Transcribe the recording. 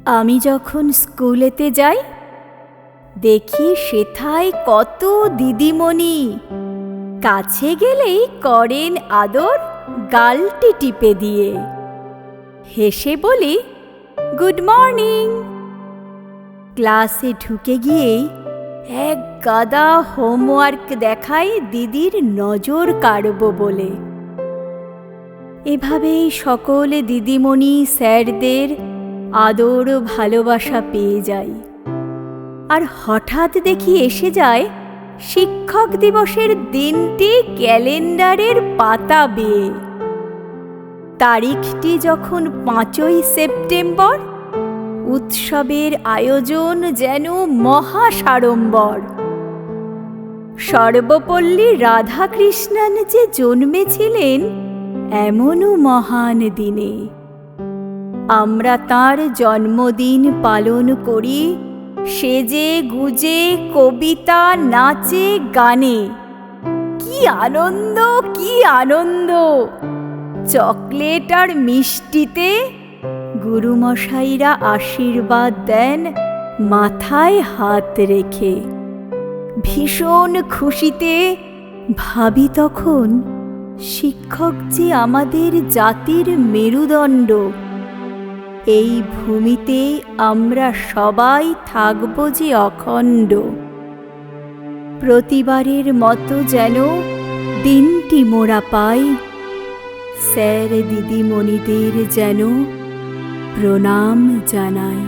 আমি যখন স্কুলেতে যাই দেখি সেথায় কত দিদিমণি কাছে গেলেই করেন আদর গালটি টিপে দিয়ে। হেসে বলি গুড মর্নিং। ক্লাসে ঢুকে গিয়েই এক গাদা হোমওয়ার্ক দেখাই দিদির নজর কাড়ব বলে। এভাবেই সকল দিদিমণি স্যারদের আদর ভালোবাসা পেয়ে যাই। আর হঠাৎ দেখি এসে যায় শিক্ষক দিবসের দিনটি ক্যালেন্ডারের পাতা বেয়ে। তারিখটি যখন 5ই সেপ্টেম্বর, উৎসবের আয়োজন যেন মহাসাড়ম্বর। সর্বপল্লী রাধাকৃষ্ণন যে জন্মেছিলেন এমনও মহান দিনে। আমরা তাঁর জন্মদিন পালন করি সেজে গুজে, কবিতা, নাচে, গানে। কি আনন্দ, কি আনন্দ! চকলেট আর মিষ্টিতে গুরুমশাইরা আশীর্বাদ দেন মাথায় হাত রেখে। ভীষণ খুশিতে ভাবি তখন শিক্ষক যে আমাদের জাতির মেরুদণ্ড। এই ভূমিতে আমরা সবাই থাকব যে অখণ্ড। প্রতিবারের মতো যেন দিনটি মোরা পাই, স্যার দিদিমণিদের যেন প্রণাম জানাই।